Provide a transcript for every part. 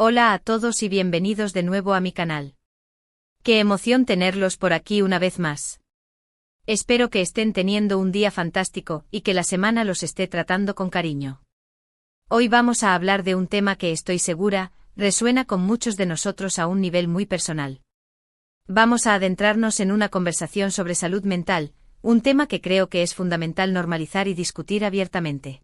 Hola a todos y bienvenidos de nuevo a mi canal. Qué emoción tenerlos por aquí una vez más. Espero que estén teniendo un día fantástico y que la semana los esté tratando con cariño. Hoy vamos a hablar de un tema que estoy segura, resuena con muchos de nosotros a un nivel muy personal. Vamos a adentrarnos en una conversación sobre salud mental, un tema que creo que es fundamental normalizar y discutir abiertamente.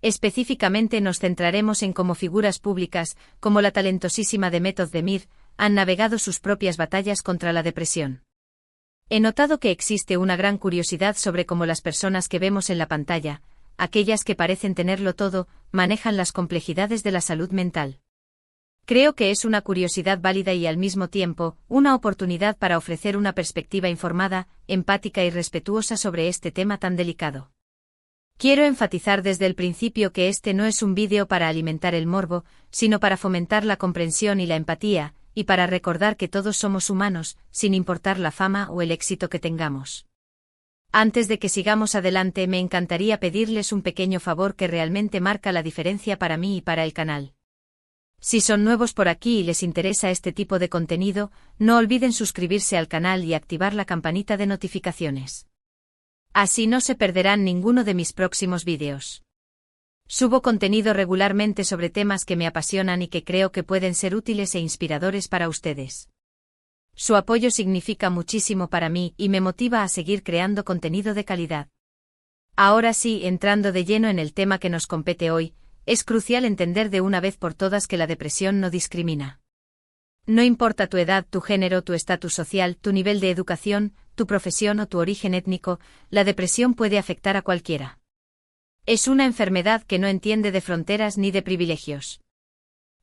Específicamente nos centraremos en cómo figuras públicas, como la talentosísima Demet Özdemir, han navegado sus propias batallas contra la depresión. He notado que existe una gran curiosidad sobre cómo las personas que vemos en la pantalla, aquellas que parecen tenerlo todo, manejan las complejidades de la salud mental. Creo que es una curiosidad válida y al mismo tiempo, una oportunidad para ofrecer una perspectiva informada, empática y respetuosa sobre este tema tan delicado. Quiero enfatizar desde el principio que este no es un vídeo para alimentar el morbo, sino para fomentar la comprensión y la empatía, y para recordar que todos somos humanos, sin importar la fama o el éxito que tengamos. Antes de que sigamos adelante, me encantaría pedirles un pequeño favor que realmente marca la diferencia para mí y para el canal. Si son nuevos por aquí y les interesa este tipo de contenido, no olviden suscribirse al canal y activar la campanita de notificaciones. Así no se perderán ninguno de mis próximos vídeos. Subo contenido regularmente sobre temas que me apasionan y que creo que pueden ser útiles e inspiradores para ustedes. Su apoyo significa muchísimo para mí y me motiva a seguir creando contenido de calidad. Ahora sí, entrando de lleno en el tema que nos compete hoy, es crucial entender de una vez por todas que la depresión no discrimina. No importa tu edad, tu género, tu estatus social, tu nivel de educación, tu profesión o tu origen étnico, la depresión puede afectar a cualquiera. Es una enfermedad que no entiende de fronteras ni de privilegios.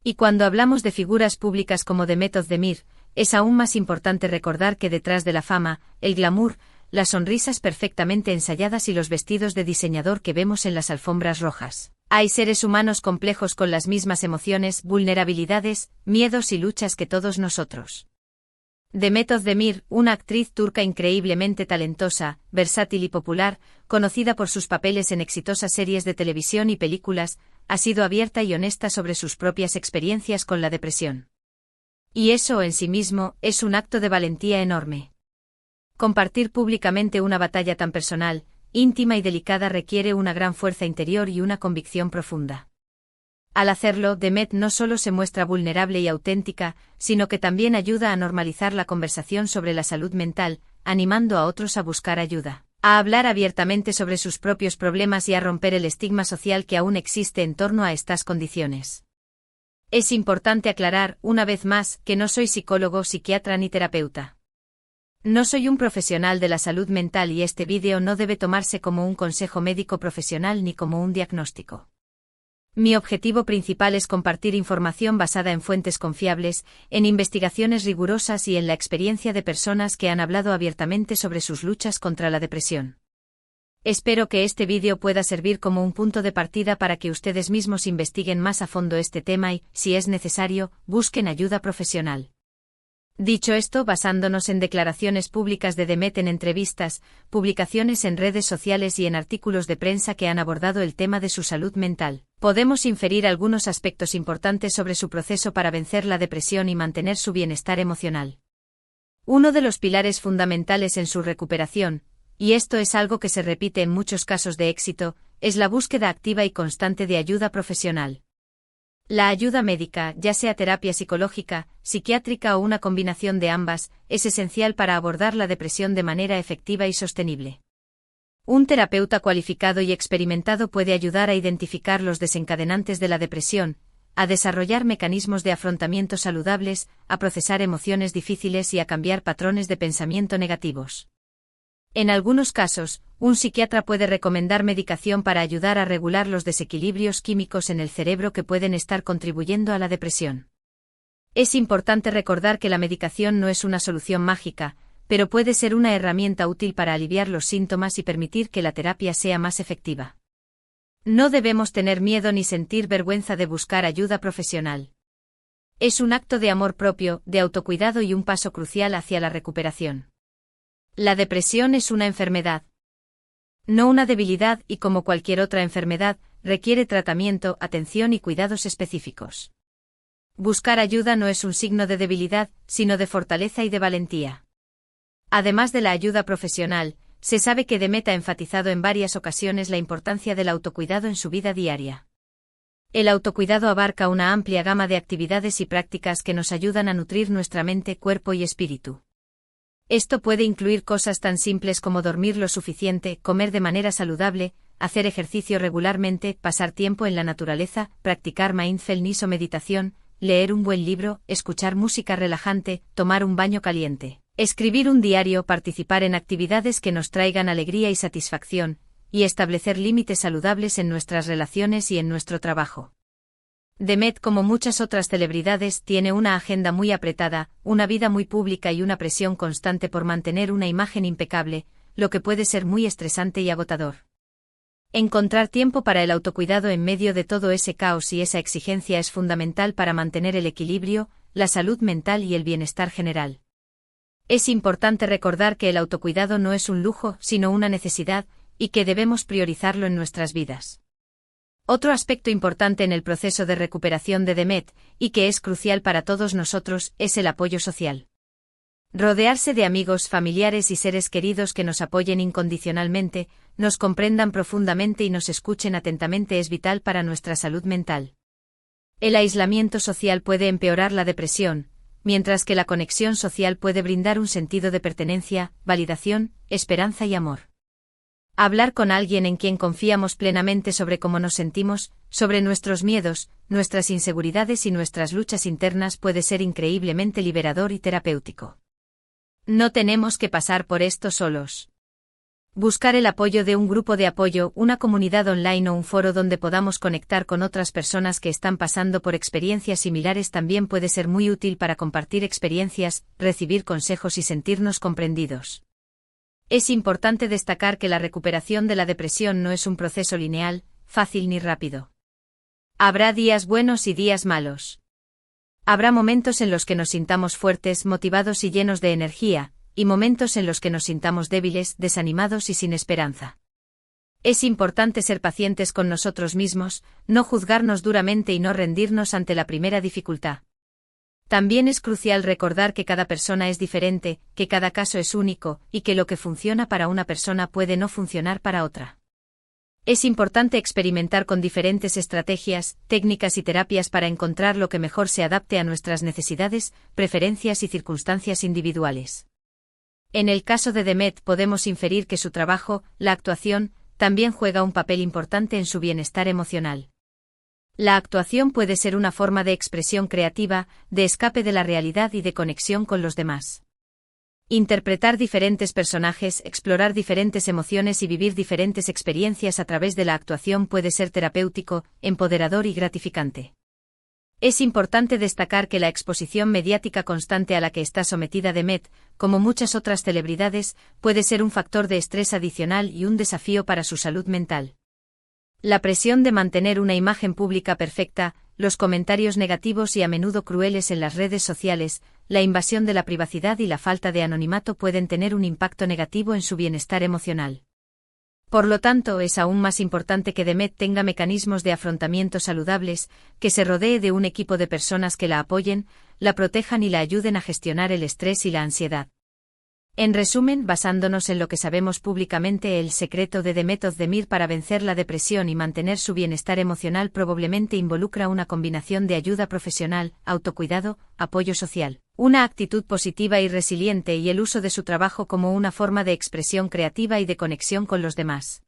Y cuando hablamos de figuras públicas como Demet Özdemir, es aún más importante recordar que detrás de la fama, el glamour, las sonrisas perfectamente ensayadas y los vestidos de diseñador que vemos en las alfombras rojas, hay seres humanos complejos con las mismas emociones, vulnerabilidades, miedos y luchas que todos nosotros. Demet Özdemir, una actriz turca increíblemente talentosa, versátil y popular, conocida por sus papeles en exitosas series de televisión y películas, ha sido abierta y honesta sobre sus propias experiencias con la depresión. Y eso en sí mismo es un acto de valentía enorme. Compartir públicamente una batalla tan personal, íntima y delicada requiere una gran fuerza interior y una convicción profunda. Al hacerlo, Demet no solo se muestra vulnerable y auténtica, sino que también ayuda a normalizar la conversación sobre la salud mental, animando a otros a buscar ayuda, a hablar abiertamente sobre sus propios problemas y a romper el estigma social que aún existe en torno a estas condiciones. Es importante aclarar, una vez más, que no soy psicólogo, psiquiatra ni terapeuta. No soy un profesional de la salud mental y este vídeo no debe tomarse como un consejo médico profesional ni como un diagnóstico. Mi objetivo principal es compartir información basada en fuentes confiables, en investigaciones rigurosas y en la experiencia de personas que han hablado abiertamente sobre sus luchas contra la depresión. Espero que este vídeo pueda servir como un punto de partida para que ustedes mismos investiguen más a fondo este tema y, si es necesario, busquen ayuda profesional. Dicho esto, basándonos en declaraciones públicas de Demet en entrevistas, publicaciones en redes sociales y en artículos de prensa que han abordado el tema de su salud mental, podemos inferir algunos aspectos importantes sobre su proceso para vencer la depresión y mantener su bienestar emocional. Uno de los pilares fundamentales en su recuperación, y esto es algo que se repite en muchos casos de éxito, es la búsqueda activa y constante de ayuda profesional. La ayuda médica, ya sea terapia psicológica, psiquiátrica o una combinación de ambas, es esencial para abordar la depresión de manera efectiva y sostenible. Un terapeuta cualificado y experimentado puede ayudar a identificar los desencadenantes de la depresión, a desarrollar mecanismos de afrontamiento saludables, a procesar emociones difíciles y a cambiar patrones de pensamiento negativos. En algunos casos, un psiquiatra puede recomendar medicación para ayudar a regular los desequilibrios químicos en el cerebro que pueden estar contribuyendo a la depresión. Es importante recordar que la medicación no es una solución mágica, pero puede ser una herramienta útil para aliviar los síntomas y permitir que la terapia sea más efectiva. No debemos tener miedo ni sentir vergüenza de buscar ayuda profesional. Es un acto de amor propio, de autocuidado y un paso crucial hacia la recuperación. La depresión es una enfermedad, no una debilidad, y como cualquier otra enfermedad, requiere tratamiento, atención y cuidados específicos. Buscar ayuda no es un signo de debilidad, sino de fortaleza y de valentía. Además de la ayuda profesional, se sabe que Demet ha enfatizado en varias ocasiones la importancia del autocuidado en su vida diaria. El autocuidado abarca una amplia gama de actividades y prácticas que nos ayudan a nutrir nuestra mente, cuerpo y espíritu. Esto puede incluir cosas tan simples como dormir lo suficiente, comer de manera saludable, hacer ejercicio regularmente, pasar tiempo en la naturaleza, practicar mindfulness o meditación, leer un buen libro, escuchar música relajante, tomar un baño caliente, escribir un diario, participar en actividades que nos traigan alegría y satisfacción, y establecer límites saludables en nuestras relaciones y en nuestro trabajo. Demet, como muchas otras celebridades, tiene una agenda muy apretada, una vida muy pública y una presión constante por mantener una imagen impecable, lo que puede ser muy estresante y agotador. Encontrar tiempo para el autocuidado en medio de todo ese caos y esa exigencia es fundamental para mantener el equilibrio, la salud mental y el bienestar general. Es importante recordar que el autocuidado no es un lujo, sino una necesidad, y que debemos priorizarlo en nuestras vidas. Otro aspecto importante en el proceso de recuperación de Demet, y que es crucial para todos nosotros, es el apoyo social. Rodearse de amigos, familiares y seres queridos que nos apoyen incondicionalmente, nos comprendan profundamente y nos escuchen atentamente es vital para nuestra salud mental. El aislamiento social puede empeorar la depresión, mientras que la conexión social puede brindar un sentido de pertenencia, validación, esperanza y amor. Hablar con alguien en quien confiamos plenamente sobre cómo nos sentimos, sobre nuestros miedos, nuestras inseguridades y nuestras luchas internas puede ser increíblemente liberador y terapéutico. No tenemos que pasar por esto solos. Buscar el apoyo de un grupo de apoyo, una comunidad online o un foro donde podamos conectar con otras personas que están pasando por experiencias similares también puede ser muy útil para compartir experiencias, recibir consejos y sentirnos comprendidos. Es importante destacar que la recuperación de la depresión no es un proceso lineal, fácil ni rápido. Habrá días buenos y días malos. Habrá momentos en los que nos sintamos fuertes, motivados y llenos de energía, y momentos en los que nos sintamos débiles, desanimados y sin esperanza. Es importante ser pacientes con nosotros mismos, no juzgarnos duramente y no rendirnos ante la primera dificultad. También es crucial recordar que cada persona es diferente, que cada caso es único, y que lo que funciona para una persona puede no funcionar para otra. Es importante experimentar con diferentes estrategias, técnicas y terapias para encontrar lo que mejor se adapte a nuestras necesidades, preferencias y circunstancias individuales. En el caso de Demet podemos inferir que su trabajo, la actuación, también juega un papel importante en su bienestar emocional. La actuación puede ser una forma de expresión creativa, de escape de la realidad y de conexión con los demás. Interpretar diferentes personajes, explorar diferentes emociones y vivir diferentes experiencias a través de la actuación puede ser terapéutico, empoderador y gratificante. Es importante destacar que la exposición mediática constante a la que está sometida Demet, como muchas otras celebridades, puede ser un factor de estrés adicional y un desafío para su salud mental. La presión de mantener una imagen pública perfecta, los comentarios negativos y a menudo crueles en las redes sociales, la invasión de la privacidad y la falta de anonimato pueden tener un impacto negativo en su bienestar emocional. Por lo tanto, es aún más importante que Demet tenga mecanismos de afrontamiento saludables, que se rodee de un equipo de personas que la apoyen, la protejan y la ayuden a gestionar el estrés y la ansiedad. En resumen, basándonos en lo que sabemos públicamente, el secreto de Demet Özdemir para vencer la depresión y mantener su bienestar emocional probablemente involucra una combinación de ayuda profesional, autocuidado, apoyo social, una actitud positiva y resiliente y el uso de su trabajo como una forma de expresión creativa y de conexión con los demás.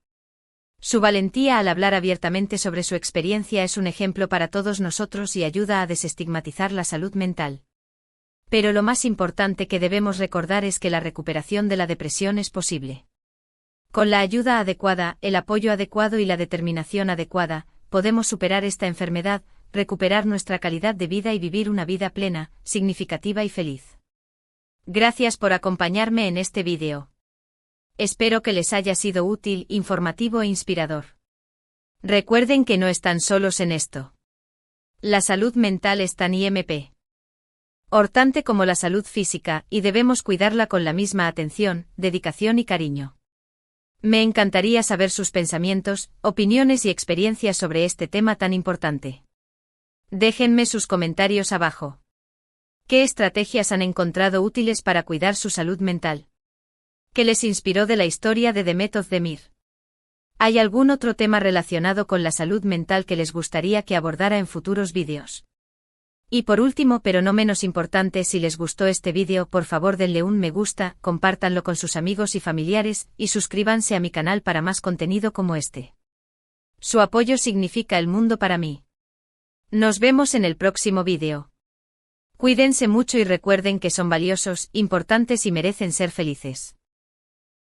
Su valentía al hablar abiertamente sobre su experiencia es un ejemplo para todos nosotros y ayuda a desestigmatizar la salud mental. Pero lo más importante que debemos recordar es que la recuperación de la depresión es posible. Con la ayuda adecuada, el apoyo adecuado y la determinación adecuada, podemos superar esta enfermedad, recuperar nuestra calidad de vida y vivir una vida plena, significativa y feliz. Gracias por acompañarme en este vídeo. Espero que les haya sido útil, informativo e inspirador. Recuerden que no están solos en esto. La salud mental es tan importante como la salud física, y debemos cuidarla con la misma atención, dedicación y cariño. Me encantaría saber sus pensamientos, opiniones y experiencias sobre este tema tan importante. Déjenme sus comentarios abajo. ¿Qué estrategias han encontrado útiles para cuidar su salud mental? ¿Qué les inspiró de la historia de The Method de Mir? ¿Hay algún otro tema relacionado con la salud mental que les gustaría que abordara en futuros vídeos? Y por último, pero no menos importante, si les gustó este vídeo, por favor denle un me gusta, compártanlo con sus amigos y familiares, y suscríbanse a mi canal para más contenido como este. Su apoyo significa el mundo para mí. Nos vemos en el próximo vídeo. Cuídense mucho y recuerden que son valiosos, importantes y merecen ser felices.